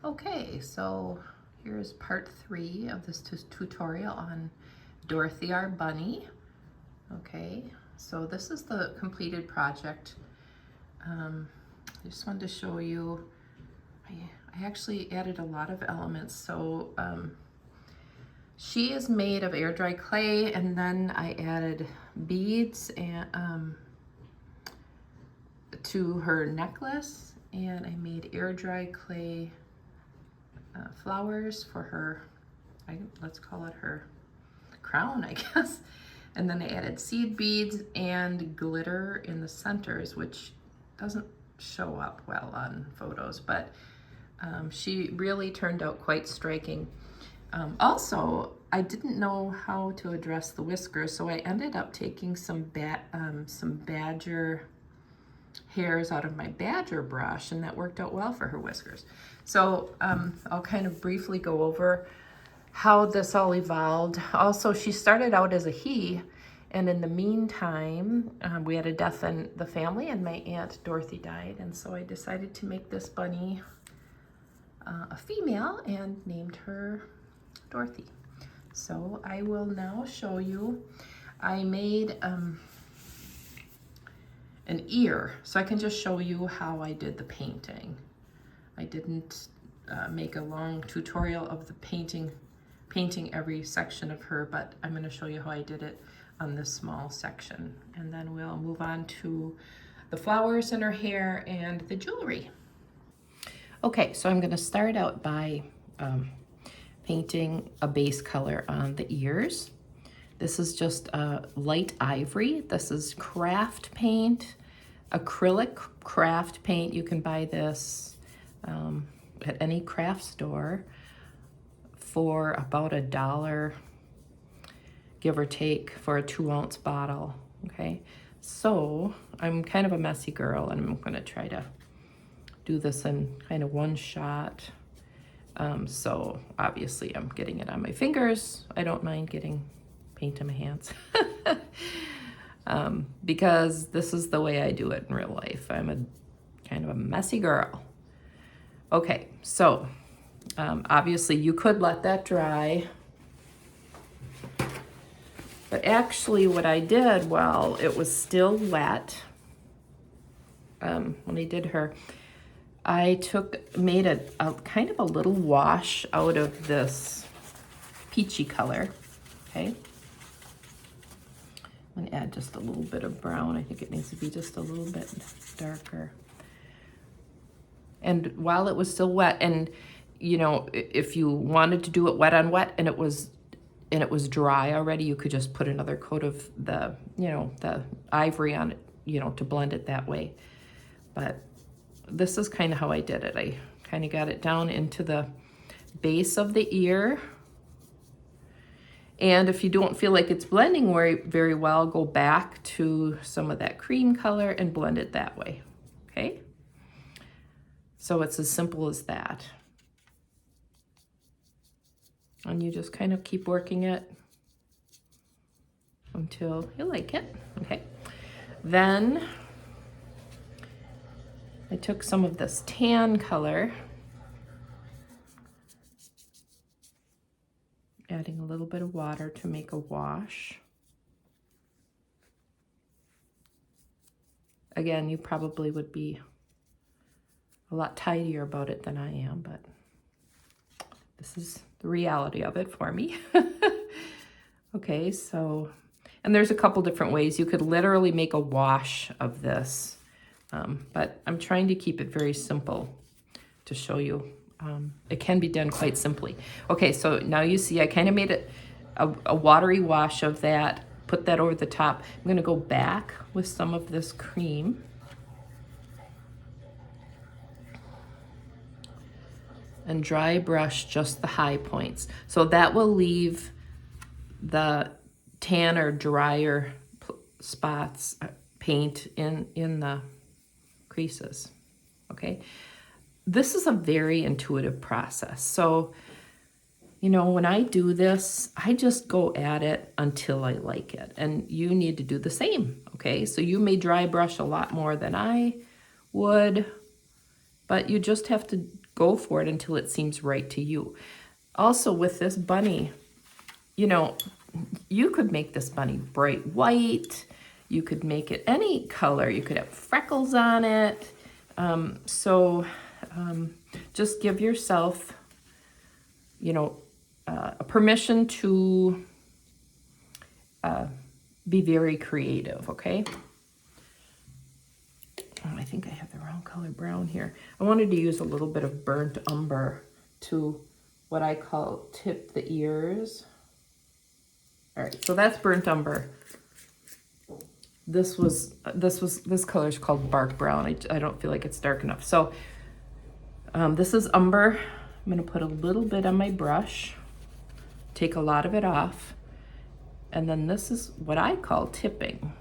Okay, so here's part 3 of this tutorial on Dorothy, our bunny. Okay, so this is the completed project. I just wanted to show you, I actually added a lot of elements. So she is made of air dry clay, and then I added beads and to her necklace, and I made air dry clay flowers for her, let's call it her crown, I guess. And then I added seed beads and glitter in the centers, which doesn't show up well on photos, but she really turned out quite striking. Also, I didn't know how to address the whiskers, so I ended up taking some badger hairs out of my badger brush, and that worked out well for her whiskers. So I'll kind of briefly go over how this all evolved. Also, she started out as a he, and in the meantime, we had a death in the family, and my Aunt Dorothy died, and so I decided to make this bunny a female and named her Dorothy. So I will now show you. I made an ear, so I can just show you how I did the painting. I didn't make a long tutorial of the painting every section of her, but I'm going to show you how I did it on this small section, and then we'll move on to the flowers in her hair and the jewelry. Okay, so I'm going to start out by painting a base color on the ears. This is just a light ivory. This is craft paint, acrylic craft paint. You can buy this at any craft store for about $1, give or take, for a 2-ounce bottle. Okay, so I'm kind of a messy girl, and I'm gonna try to do this in kind of one shot. So obviously I'm getting it on my fingers. I don't mind getting paint on my hands because this is the way I do it in real life. I'm a kind of a messy girl. Okay, so obviously you could let that dry, but actually what I did while it was still wet, when I did her, I made a kind of a little wash out of this peachy color. Okay, I'm gonna add just a little bit of brown. I think it needs to be just a little bit darker. And while it was still wet, and you know, if you wanted to do it wet on wet and it was dry already, you could just put another coat of the, you know, the ivory on it, you know, to blend it that way. But this is kind of how I did it. I kind of got it down into the base of the ear. And if you don't feel like it's blending very well, go back to some of that cream color and blend it that way. Okay? So it's as simple as that. And you just kind of keep working it until you like it. Okay? Then I took some of this tan color, adding a little bit of water to make a wash. Again, you probably would be a lot tidier about it than I am, but this is the reality of it for me. Okay, so, and there's a couple different ways. You could literally make a wash of this, but I'm trying to keep it very simple to show you. It can be done quite simply. Okay, so now you see I kind of made it a watery wash of that, put that over the top. I'm going to go back with some of this cream. And dry brush just the high points. So that will leave the tan or drier spots, paint in the creases, okay? This is a very intuitive process. So, you know, when I do this, I just go at it until I like it. And you need to do the same, okay? So you may dry brush a lot more than I would, but you just have to go for it until it seems right to you. Also with this bunny, you know, you could make this bunny bright white. You could make it any color. You could have freckles on it. Just give yourself, you know, a permission to be very creative, okay? Oh, I think I have the wrong color brown here. I wanted to use a little bit of burnt umber to what I call tip the ears. All right, so that's burnt umber. This color is called bark brown. I don't feel like it's dark enough. So this is umber. I'm gonna put a little bit on my brush, take a lot of it off, and then this is what I call tipping.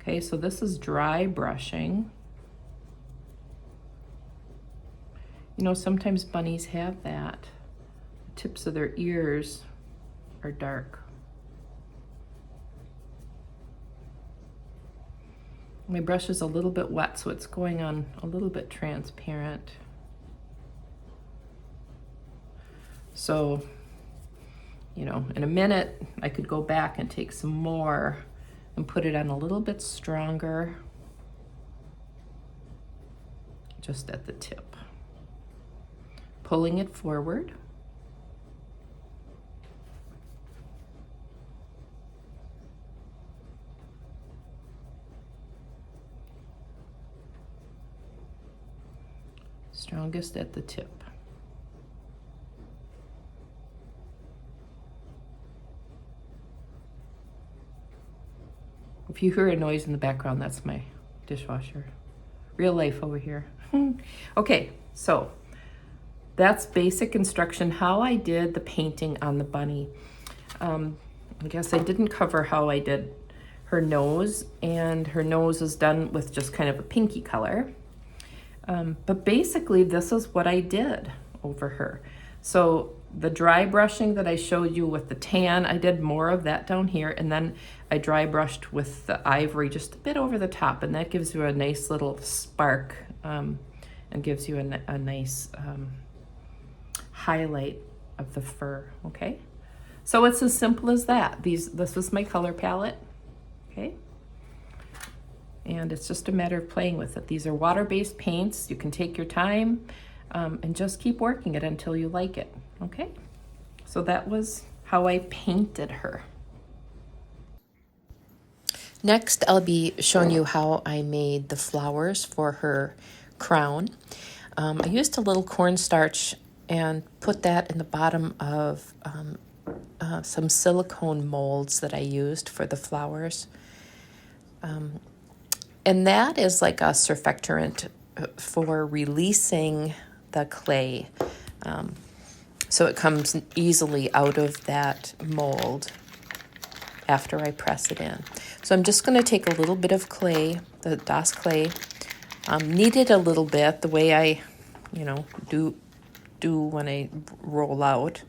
Okay, so this is dry brushing. You know, sometimes bunnies have that. The tips of their ears are dark. My brush is a little bit wet, so it's going on a little bit transparent. So, you know, in a minute, I could go back and take some more and put it on a little bit stronger, just at the tip. Pulling it forward. Strongest at the tip. If you hear a noise in the background, that's my dishwasher. Real life over here. Okay, so that's basic instruction, how I did the painting on the bunny. I guess I didn't cover how I did her nose, and her nose is done with just kind of a pinky color. But basically, this is what I did over her. So the dry brushing that I showed you with the tan, I did more of that down here, and then I dry brushed with the ivory just a bit over the top, and that gives you a nice little spark and gives you a nice highlight of the fur, okay? So it's as simple as that. This was my color palette, okay? And it's just a matter of playing with it. These are water-based paints. You can take your time and just keep working it until you like it, okay? So that was how I painted her. Next, I'll be showing you how I made the flowers for her crown. I used a little cornstarch and put that in the bottom of some silicone molds that I used for the flowers. And that is like a surfactant for releasing the clay. So it comes easily out of that mold after I press it in. So I'm just going to take a little bit of clay, the DOS clay, knead it a little bit the way I, do when I roll out.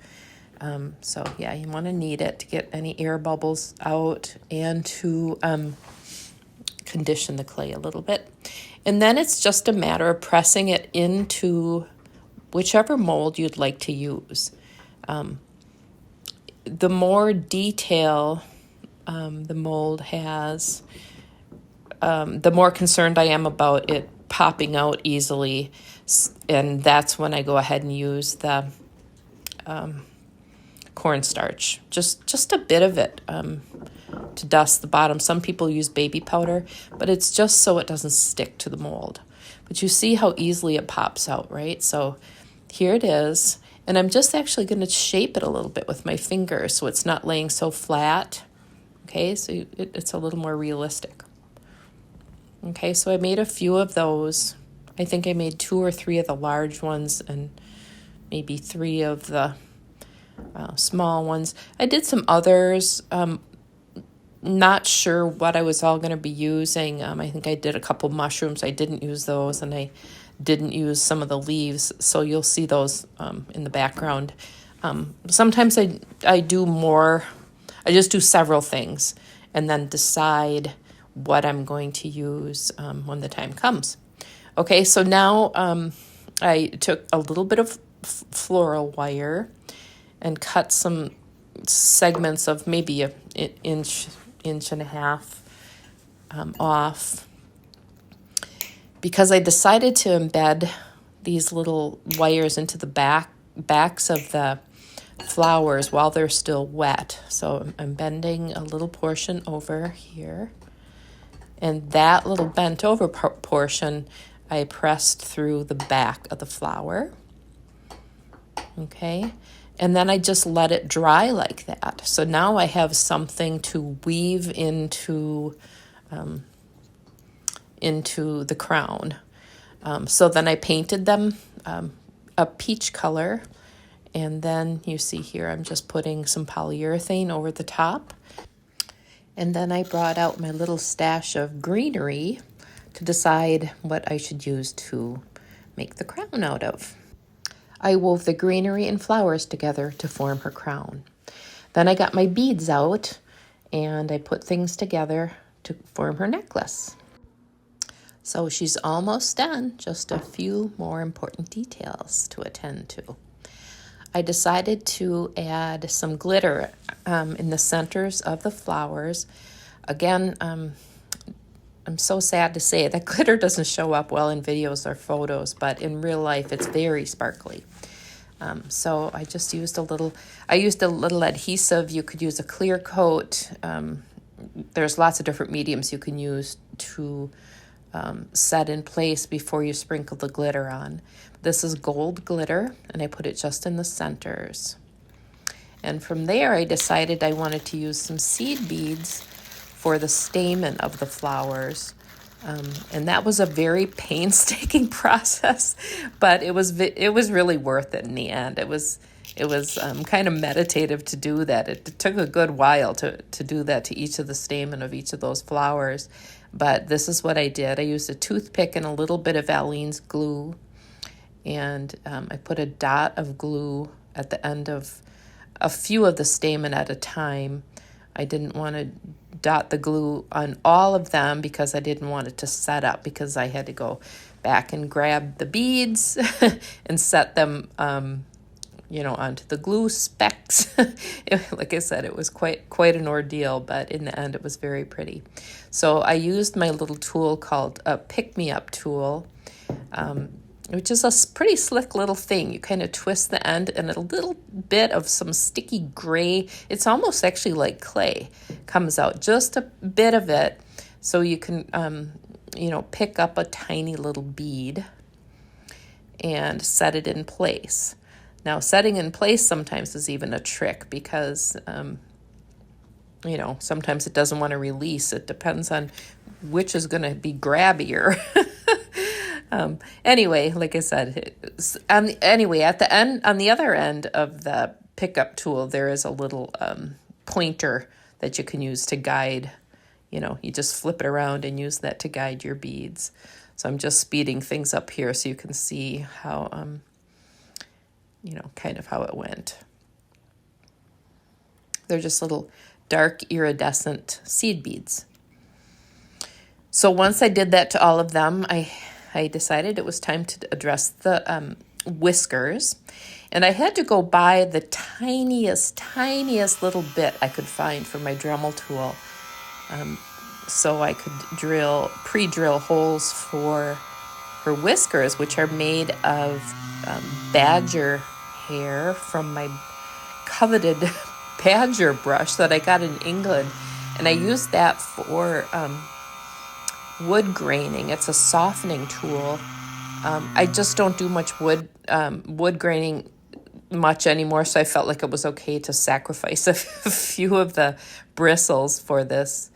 So yeah, you want to knead it to get any air bubbles out and to condition the clay a little bit. And then it's just a matter of pressing it into whichever mold you'd like to use. The more detail the mold has, the more concerned I am about it popping out easily. And that's when I go ahead and use the cornstarch, just a bit of it to dust the bottom. Some people use baby powder, but it's just so it doesn't stick to the mold. But you see how easily it pops out, right? So here it is. And I'm just actually going to shape it a little bit with my fingers so it's not laying so flat. Okay, so it's a little more realistic. Okay, so I made a few of those. I think I made 2 or 3 of the large ones and maybe 3 of the small ones. I did some others. Not sure what I was all going to be using. I think I did a couple mushrooms. I didn't use those, and I didn't use some of the leaves, so you'll see those in the background. Sometimes I do more. I just do several things and then decide what I'm going to use when the time comes. Okay, so now I took a little bit of floral wire and cut some segments of maybe an inch and a half off, because I decided to embed these little wires into the backs of the flowers while they're still wet. So I'm bending a little portion over here, and that little bent over portion I pressed through the back of the flower. Okay, and then I just let it dry like that. So now I have something to weave into the crown. So then I painted them a peach color, and then you see here I'm just putting some polyurethane over the top. And then I brought out my little stash of greenery to decide what I should use to make the crown out of. I wove the greenery and flowers together to form her crown. Then I got my beads out and I put things together to form her necklace. So she's almost done, just a few more important details to attend to. I decided to add some glitter in the centers of the flowers. Again, I'm so sad to say that glitter doesn't show up well in videos or photos, but in real life it's very sparkly. So I just used a little adhesive. You could use a clear coat. There's lots of different mediums you can use to set in place before you sprinkle the glitter on. This is gold glitter, and I put it just in the centers. And from there, I decided I wanted to use some seed beads for the stamen of the flowers. And that was a very painstaking process, but it was really worth it in the end. It was kind of meditative to do that. It took a good while to do that to each of the stamen of each of those flowers. But this is what I did. I used a toothpick and a little bit of Aleene's glue, and I put a dot of glue at the end of a few of the stamen at a time. I didn't want to dot the glue on all of them because I didn't want it to set up, because I had to go back and grab the beads and set them onto the glue specks. Like I said, it was quite an ordeal, but in the end it was very pretty. So I used my little tool called a pick-me-up tool, which is a pretty slick little thing. You kind of twist the end and a little bit of some sticky gray, it's almost actually like clay, comes out, just a bit of it, so you can pick up a tiny little bead and set it in place. Now, setting in place sometimes is even a trick, because sometimes it doesn't want to release. It depends on which is going to be grabbier. Anyway, like I said, at the end, on the other end of the pickup tool, there is a little pointer that you can use to guide. You just flip it around and use that to guide your beads. So I'm just speeding things up here so you can see how, kind of how it went. They're just little dark iridescent seed beads. So once I did that to all of them, I decided it was time to address the whiskers. And I had to go buy the tiniest little bit I could find for my Dremel tool, so I could pre-drill holes for her whiskers, which are made of badger hair from my coveted badger brush that I got in England. And I used that for wood graining. It's a softening tool. I just don't do much wood graining much anymore, so I felt like it was okay to sacrifice a few of the bristles for this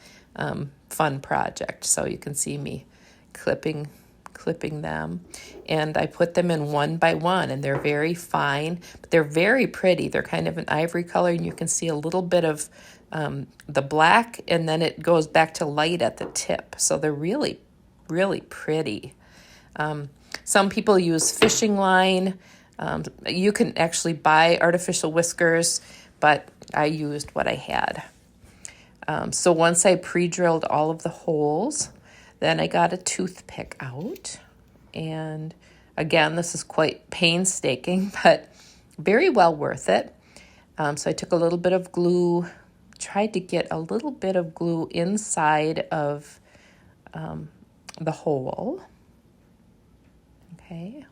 fun project. So you can see me clipping them, and I put them in one by one, and they're very fine, but they're very pretty. They're kind of an ivory color, and you can see a little bit of the black, and then it goes back to light at the tip. So they're really, really pretty. Some people use fishing line. You can actually buy artificial whiskers, but I used what I had. So once I pre-drilled all of the holes, then I got a toothpick out and Again, this is quite painstaking, but very well worth it. So I took a little bit of glue, tried to get a little bit of glue inside of the hole. Okay.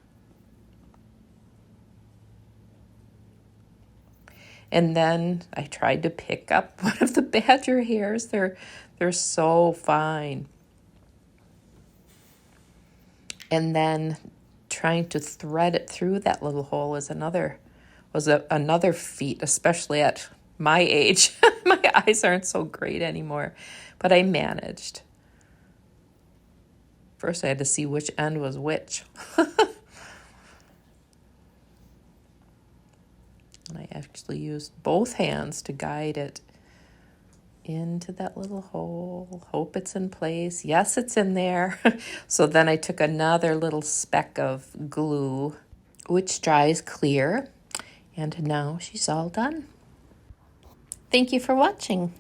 And then I tried to pick up one of the badger hairs. They're so fine. And then trying to thread it through that little hole was another feat, especially at my age. My eyes aren't so great anymore, but I managed. First I had to see which end was which. And I actually used both hands to guide it into that little hole. Hope it's in place. Yes, it's in there. So then I took another little speck of glue, which dries clear. And now she's all done. Thank you for watching.